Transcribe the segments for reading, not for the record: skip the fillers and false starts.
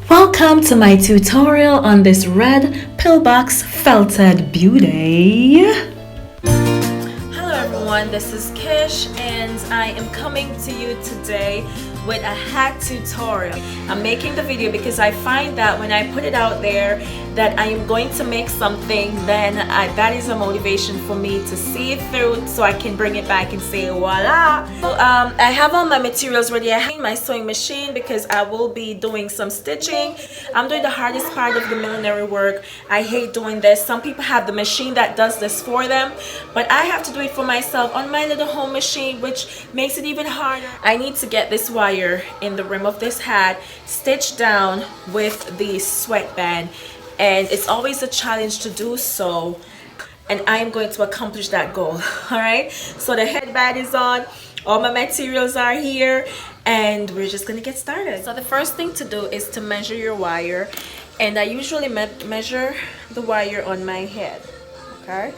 Welcome to my tutorial on this red pillbox felted beauty. Hello everyone, this is Kish and I am coming to you today with a hat tutorial. I'm making the video because I find that when I put it out there that I am going to make something, then that is a motivation for me to see it through so I can bring it back and say voila. So, I have all my materials ready. I have my sewing machine because I will be doing some stitching. I'm doing the hardest part of the millinery work. I hate doing this. Some people have the machine that does this for them, but I have to do it for myself on my little home machine, which makes it even harder. I need to get this wire in the rim of this hat stitched down with the sweatband, and it's always a challenge to do so, and I am going to accomplish that goal. All right, so the headband is on, all my materials are here, and we're just gonna get started. So the first thing to do is to measure your wire, and I usually measure the wire on my head, okay,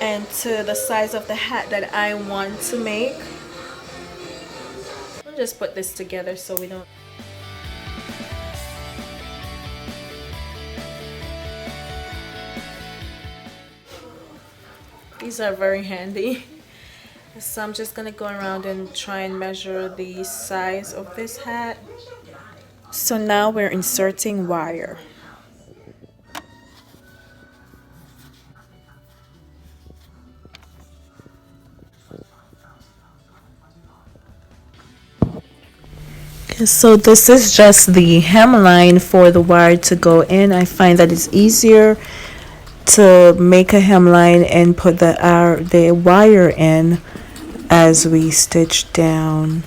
and to the size of the hat that I want to make. We'll just put this together so we don't. These are very handy. So I'm just gonna go around and try and measure the size of this hat. So now we're inserting wire. So this is just the hemline for the wire to go in. I find that it's easier to make a hemline and put the wire in as we stitch down.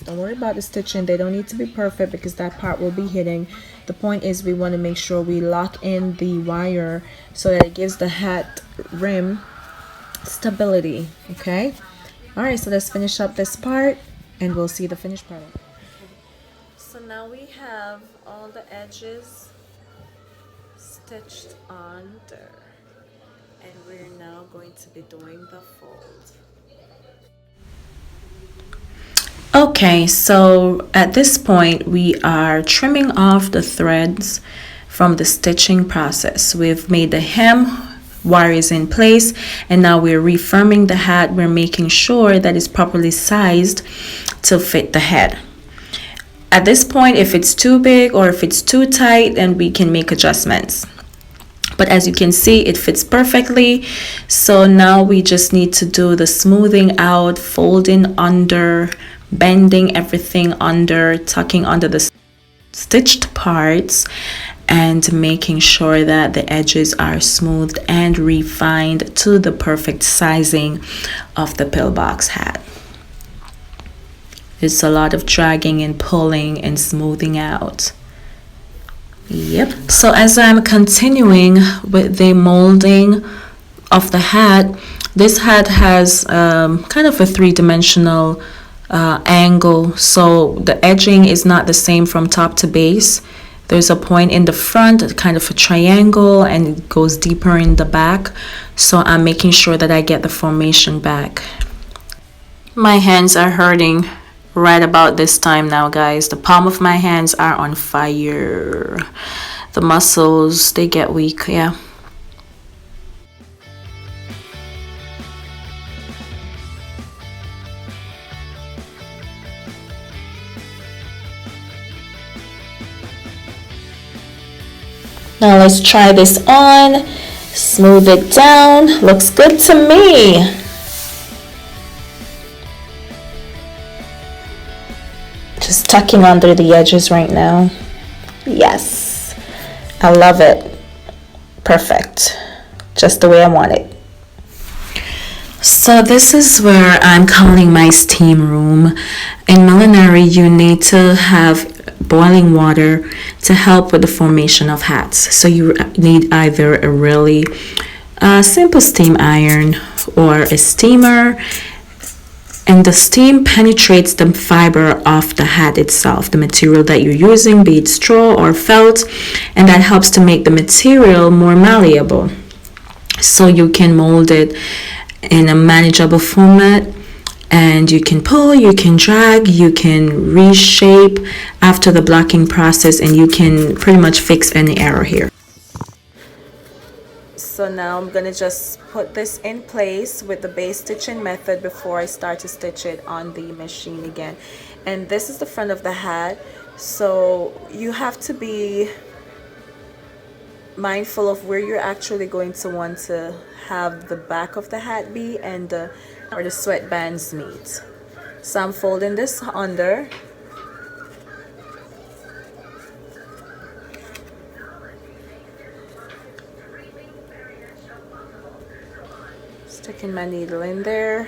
Don't worry about the stitching. They don't need to be perfect because that part will be hidden. The point is we want to make sure we lock in the wire so that it gives the hat rim stability. Okay, all right, so let's finish up this part and we'll see the finished product. So now we have all the edges stitched under, and we're now going to be doing the fold. Okay, so at this point we are trimming off the threads from the stitching process. We've made the hem, wire is in place, and now we're refirming the hat. We're making sure that it's properly sized to fit the head. At this point, if it's too big or if it's too tight, then we can make adjustments. But as you can see, it fits perfectly. So now we just need to do the smoothing out, folding under, bending everything under, tucking under the stitched parts, and making sure that the edges are smoothed and refined to the perfect sizing of the pillbox hat. It's a lot of dragging and pulling and smoothing out. Yep. So as I'm continuing with the molding of the hat, this hat has kind of a three-dimensional angle, so the edging is not the same from top to base. There's a point in the front, kind of a triangle, and it goes deeper in the back, so I'm making sure that I get the formation back. My hands are hurting right about this time now, guys. The palm of my hands are on fire. The muscles, they get weak. Yeah. Now let's try this on, smooth it down. Looks good to me. Just tucking under the edges right now. Yes, I love it. Perfect, just the way I want it. So this is where I'm calling my steam room. In millinery, you need to have boiling water to help with the formation of hats. So you need either a really simple steam iron or a steamer, and the steam penetrates the fiber of the hat itself, the material that you're using, be it straw or felt, and that helps to make the material more malleable so you can mold it in a manageable format, and you can pull, you can drag, you can reshape after the blocking process, and you can pretty much fix any error here. So now I'm gonna just put this in place with the base stitching method before I start to stitch it on the machine again. And this is the front of the hat, so you have to be mindful of where you're actually going to want to have the back of the hat be and where the sweatbands meet. So I'm folding this under. Sticking my needle in there,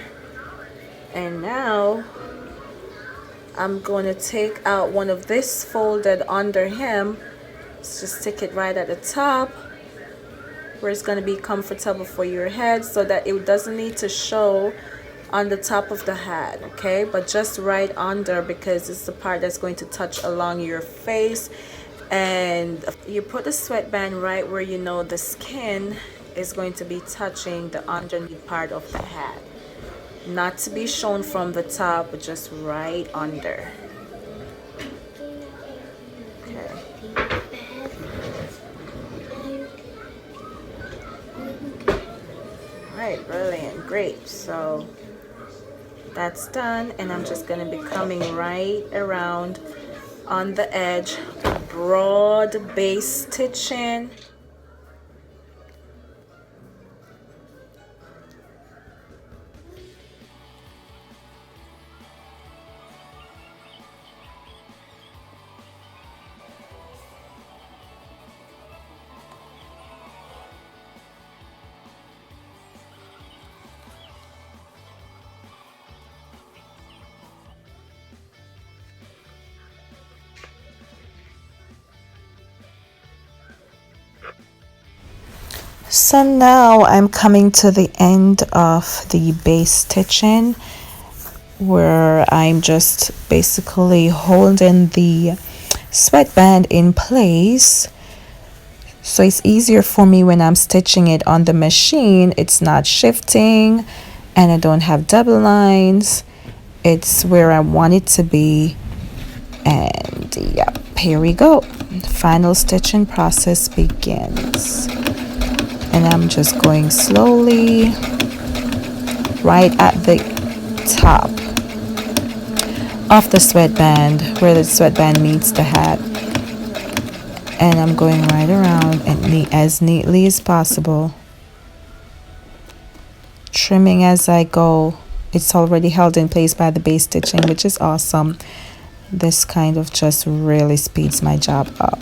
and now I'm going to take out one of this folded under hem. Let's just stick it right at the top where it's going to be comfortable for your head, so that it doesn't need to show on the top of the hat, okay, but just right under, because it's the part that's going to touch along your face. And you put the sweatband right where you know the skin is going to be touching the underneath part of the hat, not to be shown from the top, but just right under. Okay. All right, brilliant, great. So that's done, and I'm just going to be coming right around on the edge, broad base stitching. So now I'm coming to the end of the base stitching, where I'm just basically holding the sweatband in place, so it's easier for me when I'm stitching it on the machine. It's not shifting and I don't have double lines. It's where I want it to be. And yep, here we go. The final stitching process begins. And I'm just going slowly right at the top of the sweatband, where the sweatband meets the hat. And I'm going right around and as neatly as possible, trimming as I go. It's already held in place by the base stitching, which is awesome. This kind of just really speeds my job up.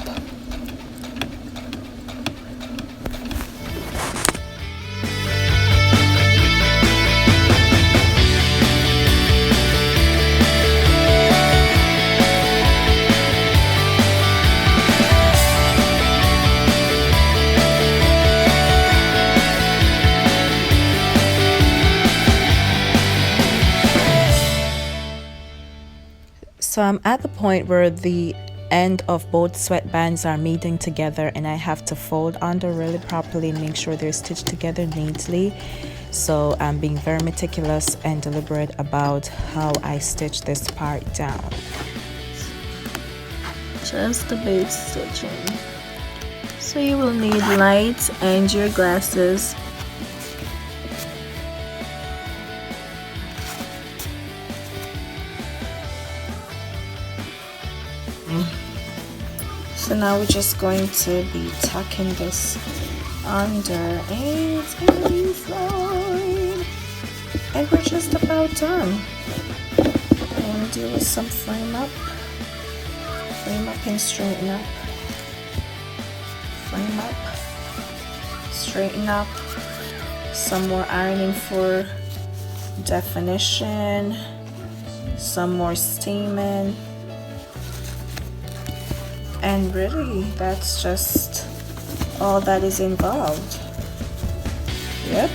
So I'm at the point where the end of both sweatbands are meeting together, and I have to fold under really properly and make sure they're stitched together neatly. So I'm being very meticulous and deliberate about how I stitch this part down. Just the base stitching. So you will need light and your glasses. So now we're just going to be tucking this under, and it's gonna be fine. And we're just about done. I'm gonna deal with some frame up and straighten up. Frame up, straighten up. Some more ironing for definition. Some more steaming. And really, that's just all that is involved. Yep,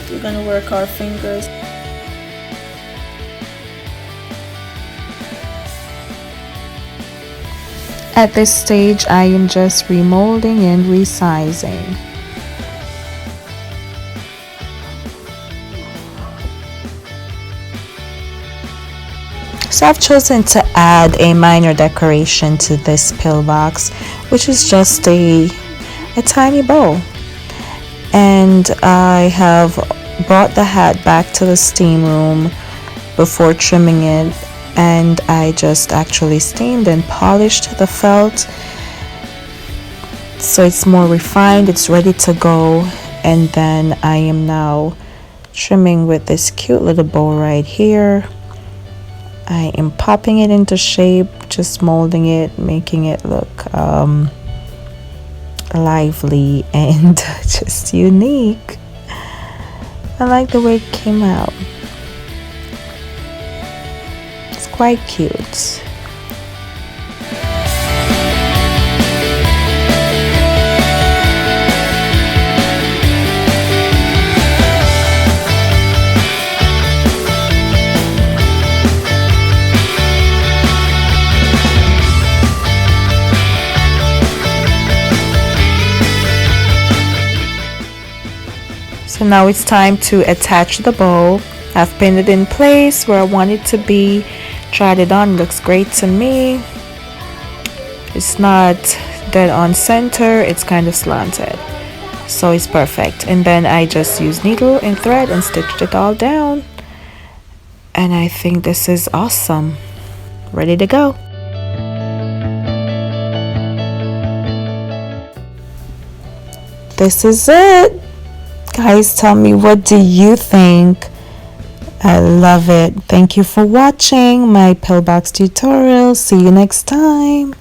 we're gonna work our fingers. At this stage, I am just remolding and resizing. So I've chosen to add a minor decoration to this pillbox, which is just a tiny bow. And I have brought the hat back to the steam room before trimming it, and I just actually steamed and polished the felt so it's more refined, it's ready to go. And then I am now trimming with this cute little bow right here. I am popping it into shape, just molding it, making it look lively and just unique. I like the way it came out. It's quite cute. So now it's time to attach the bow. I've pinned it in place where I want it to be. Tried it on, looks great to me. It's not dead on center, it's kind of slanted. So it's perfect. And then I just used needle and thread and stitched it all down. And I think this is awesome. Ready to go. This is it. Guys, tell me, what do you think? I love it. Thank you for watching my pillbox tutorial. See you next time.